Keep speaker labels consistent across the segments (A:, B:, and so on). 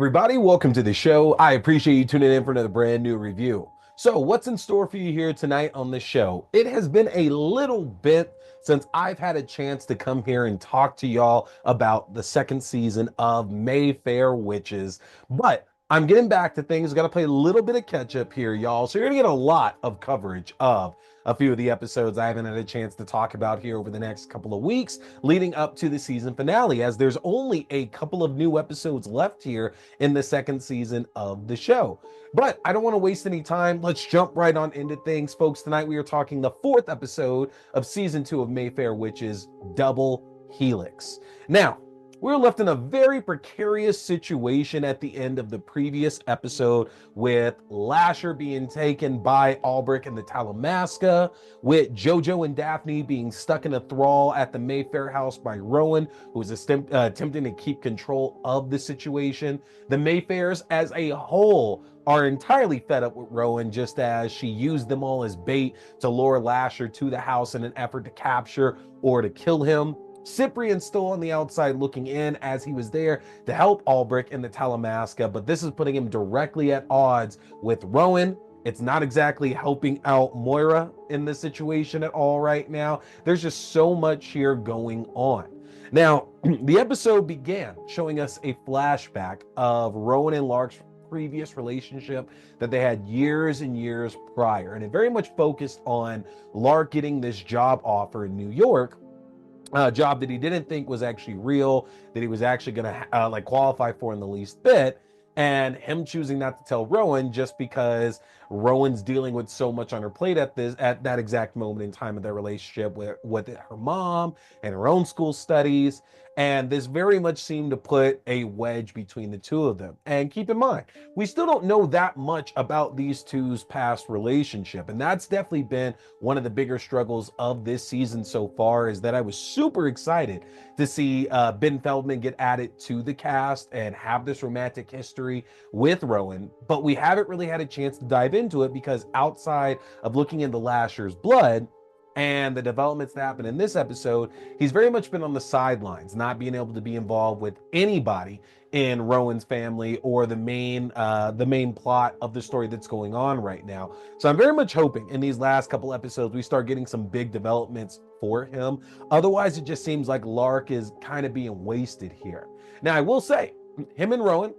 A: everybody, welcome to the show. I appreciate you tuning in for another brand new review. So, what's in store for you here tonight on the show? It has been a little bit since I've had a chance to come here and talk to y'all about the second season of Mayfair Witches, but I'm getting back to things. Got to play a little bit of catch up here, y'all. So, you're going to get a lot of coverage of a few of the episodes I haven't had a chance to talk about here over the next couple of weeks leading up to the season finale, as there's only a couple of new episodes left here in the second season of the show. But I don't want to waste any time. Let's jump right on into things, folks. Tonight we are talking the fourth episode of season 2 of Mayfair, which is Double Helix. Now, we were left in a very precarious situation at the end of the previous episode, with Lasher being taken by Albrecht and the Talamasca, with Jojo and Daphne being stuck in a thrall at the Mayfair house by Rowan, who was attempting to keep control of the situation. The Mayfairs as a whole are entirely fed up with Rowan, just as she used them all as bait to lure Lasher to the house in an effort to capture or to kill him. Cyprian's still on the outside looking in, as he was there to help Albrecht and the Talamasca, but this is putting him directly at odds with Rowan. It's not exactly helping out Moira in this situation at all right now. There's just so much here going on. Now, the episode began showing us a flashback of Rowan and Lark's previous relationship that they had years and years prior, and it very much focused on Lark getting this job offer in New York, a job that he didn't think was actually real, that he was actually going to like qualify for in the least bit, and him choosing not to tell Rowan just because Rowan's dealing with so much on her plate at that exact moment in time of their relationship with her mom and her own school studies. And this very much seemed to put a wedge between the two of them. And keep in mind, we still don't know that much about these two's past relationship. And that's definitely been one of the bigger struggles of this season so far, is that I was super excited to see Ben Feldman get added to the cast and have this romantic history with Rowan. But we haven't really had a chance to dive into it, because outside of looking into Lasher's blood and the developments that happen in this episode, he's very much been on the sidelines, not being able to be involved with anybody in Rowan's family or the main plot of the story that's going on right now. So I'm very much hoping in these last couple episodes we start getting some big developments for him. Otherwise, it just seems like Lark is kind of being wasted here. Now, I will say, him and Rowan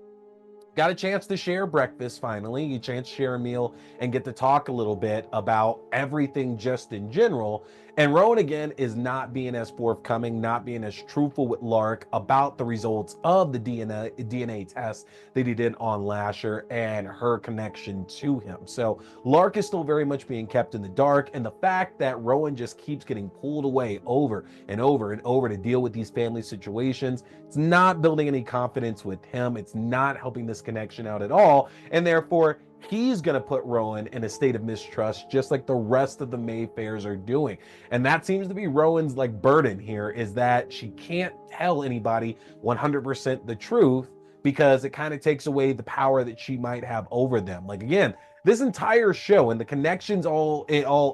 A: got a chance to share breakfast finally, a chance to share a meal and get to talk a little bit about everything just in general. And Rowan, again, is not being as forthcoming, not being as truthful with Lark about the results of the DNA test that he did on Lasher and her connection to him. So Lark is still very much being kept in the dark. And the fact that Rowan just keeps getting pulled away over and over and over to deal with these family situations, it's not building any confidence with him. It's not helping this connection out at all. And therefore, he's going to put Rowan in a state of mistrust, just like the rest of the Mayfairs are doing. And that seems to be Rowan's like burden here, is that she can't tell anybody 100% the truth, because it kind of takes away the power that she might have over them. Like, again, this entire show and the connections all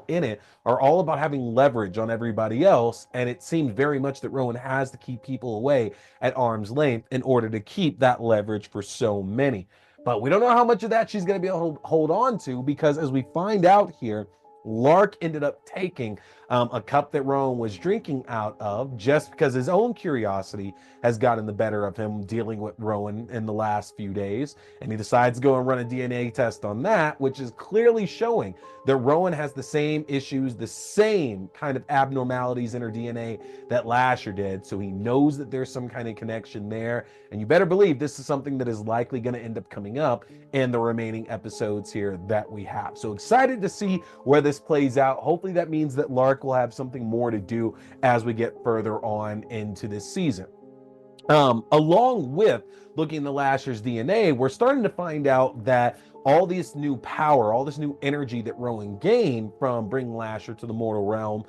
A: in it are all about having leverage on everybody else. And it seems very much that Rowan has to keep people away at arm's length in order to keep that leverage for so many. But we don't know how much of that she's going to be able to hold on to, because as we find out here, Lark ended up taking a cup that Rowan was drinking out of, just because his own curiosity has gotten the better of him dealing with Rowan in the last few days. And he decides to go and run a DNA test on that, which is clearly showing that Rowan has the same issues, the same kind of abnormalities in her DNA that Lasher did. So he knows that there's some kind of connection there. And you better believe this is something that is likely going to end up coming up in the remaining episodes here that we have. So excited to see where this plays out. Hopefully that means that Lark will have something more to do as we get further on into this season. Along with looking at the Lasher's DNA, we're starting to find out that all this new power, all this new energy that Rowan gained from bringing Lasher to the mortal realm,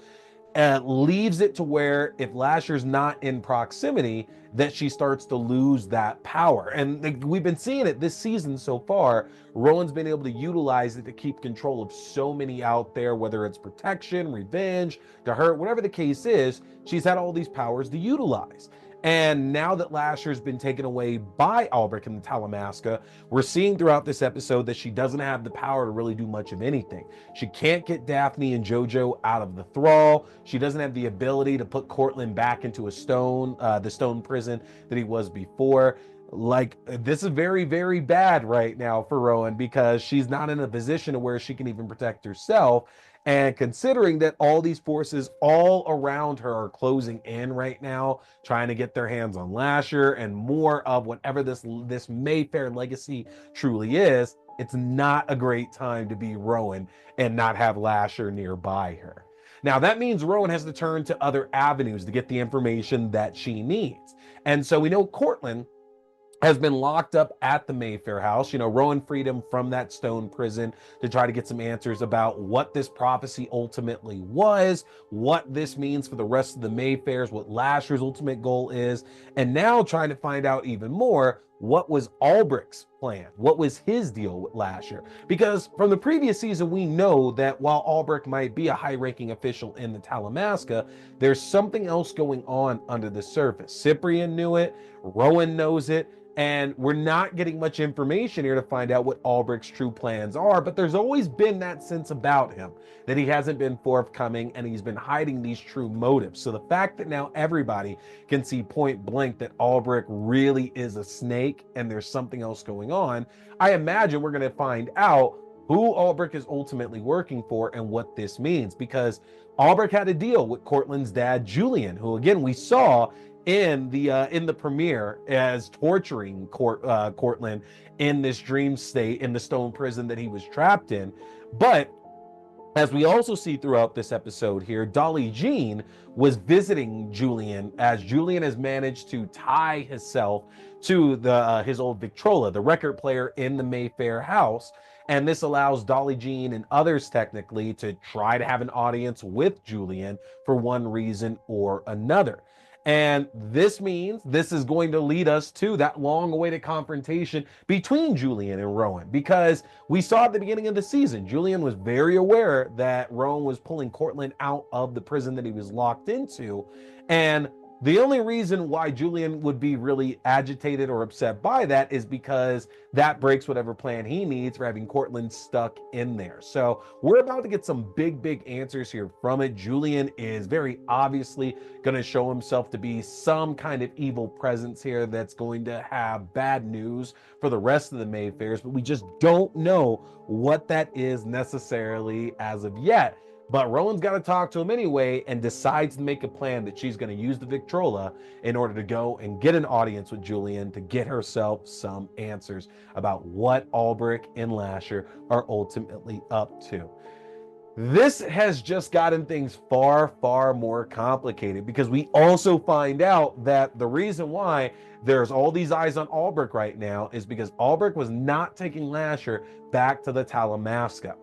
A: leaves it to where if Lasher's not in proximity, that she starts to lose that power. And we've been seeing it this season so far. Rowan's been able to utilize it to keep control of so many out there, whether it's protection, revenge, to hurt, whatever the case is, she's had all these powers to utilize. And now that Lasher's been taken away by Albrecht and the Talamasca, we're seeing throughout this episode that she doesn't have the power to really do much of anything. She can't get Daphne and Jojo out of the thrall. She doesn't have the ability to put Cortland back into the stone prison that he was before. Like, this is very, very bad right now for Rowan, because she's not in a position where she can even protect herself. And considering that all these forces all around her are closing in right now, trying to get their hands on Lasher and more of whatever this Mayfair legacy truly is, it's not a great time to be Rowan and not have Lasher nearby her. Now, that means Rowan has to turn to other avenues to get the information that she needs. And so we know Cortland has been locked up at the Mayfair house. Rowan freed him from that stone prison to try to get some answers about what this prophecy ultimately was, what this means for the rest of the Mayfairs, what Lasher's ultimate goal is, and now trying to find out even more, what was Albrecht's plan? What was his deal with Lasher? Because from the previous season, we know that while Albrecht might be a high-ranking official in the Talamasca, there's something else going on under the surface. Cyprian knew it, Rowan knows it, and we're not getting much information here to find out what Albrecht's true plans are, but there's always been that sense about him that he hasn't been forthcoming and he's been hiding these true motives. So the fact that now everybody can see point blank that Albrecht really is a snake and there's something else going on, I imagine we're going to find out who Albrecht is ultimately working for and what this means, because Albrecht had a deal with Cortland's dad, Julien, who again we saw in the premiere as torturing Cortland in this dream state in the stone prison that he was trapped in. But as we also see throughout this episode here, Dolly Jean was visiting Julien, as Julien has managed to tie himself to his old Victrola, the record player in the Mayfair house. And this allows Dolly Jean and others technically to try to have an audience with Julien for one reason or another. And this means this is going to lead us to that long-awaited confrontation between Julien and Rowan, because we saw at the beginning of the season, Julien was very aware that Rowan was pulling Cortland out of the prison that he was locked into. And the only reason why Julien would be really agitated or upset by that is because that breaks whatever plan he needs for having Cortland stuck in there. So we're about to get some big answers here from it. Julien is very obviously going to show himself to be some kind of evil presence here that's going to have bad news for the rest of the Mayfairs, but we just don't know what that is necessarily as of yet. But Rowan's got to talk to him anyway and decides to make a plan that she's going to use the Victrola in order to go and get an audience with Julien to get herself some answers about what Albrecht and Lasher are ultimately up to. This has just gotten things far more complicated, because we also find out that the reason why there's all these eyes on Albrecht right now is because Albrecht was not taking Lasher back to the Talamasca.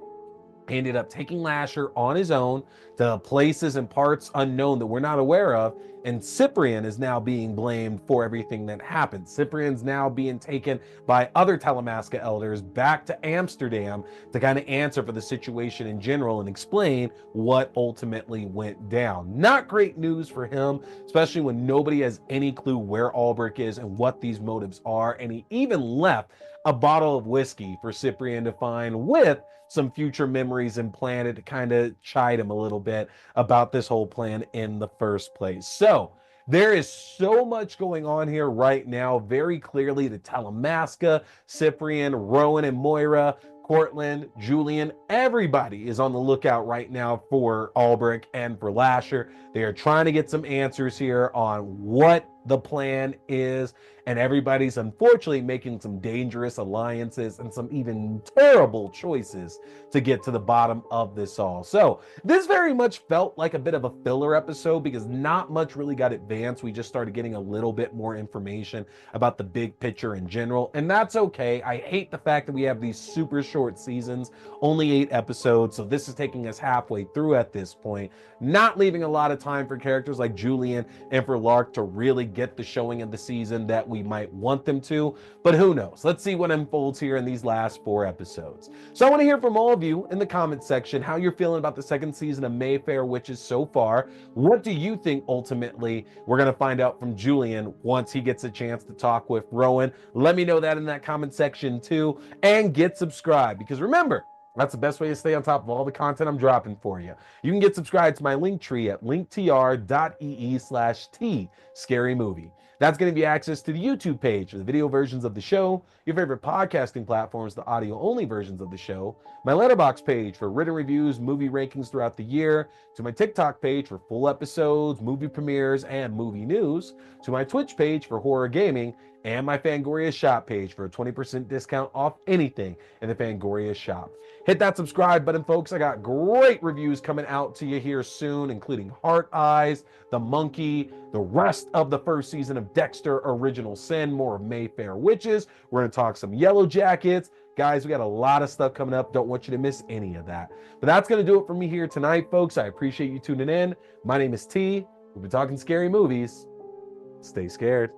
A: He ended up taking Lasher on his own to places and parts unknown that we're not aware of, and Cyprian is now being blamed for everything that happened. Cyprian's now being taken by other Talamasca elders back to Amsterdam to kind of answer for the situation in general and explain what ultimately went down. Not great news for him, especially when nobody has any clue where Albrecht is and what these motives are, and he even left a bottle of whiskey for Cyprian to find with some future memories implanted to kind of chide him a little bit about this whole plan in the first place. So there is so much going on here right now. Very clearly, the Talamasca, Cyprian, Rowan and Moira, Cortland, Julien, everybody is on the lookout right now for Albrecht and for Lasher. They are trying to get some answers here on what the plan is, and everybody's unfortunately making some dangerous alliances and some even terrible choices to get to the bottom of this all. So this very much felt like a bit of a filler episode, because not much really got advanced. We just started getting a little bit more information about the big picture in general, and that's okay. I hate the fact that we have these super short seasons, only 8 episodes, so this is taking us halfway through at this point, not leaving a lot of time for characters like Julien and for Lark to really get the showing of the season that we might want them to, but who knows? Let's see what unfolds here in these last 4 episodes. So I want to hear from all of you in the comment section how you're feeling about the second season of Mayfair Witches so far. What do you think ultimately we're going to find out from Julien once he gets a chance to talk with Rowan? Let me know that in that comment section too, and get subscribed, because remember, that's the best way to stay on top of all the content I'm dropping for you. You can get subscribed to my link tree at linktr.ee/T Scary Movie. That's going to be access to the YouTube page for the video versions of the show, your favorite podcasting platforms, the audio-only versions of the show, my Letterboxd page for written reviews, movie rankings throughout the year, to my TikTok page for full episodes, movie premieres, and movie news, to my Twitch page for horror gaming, and my Fangoria shop page for a 20% discount off anything in the Fangoria shop. Hit that subscribe button, folks. I got great reviews coming out to you here soon, including Heart Eyes, The Monkey, the rest of the first season of Dexter Original Sin, more of Mayfair Witches. We're going to talk some Yellow Jackets. Guys, we got a lot of stuff coming up. Don't want you to miss any of that. But that's going to do it for me here tonight, folks. I appreciate you tuning in. My name is T. We'll be talking scary movies. Stay scared.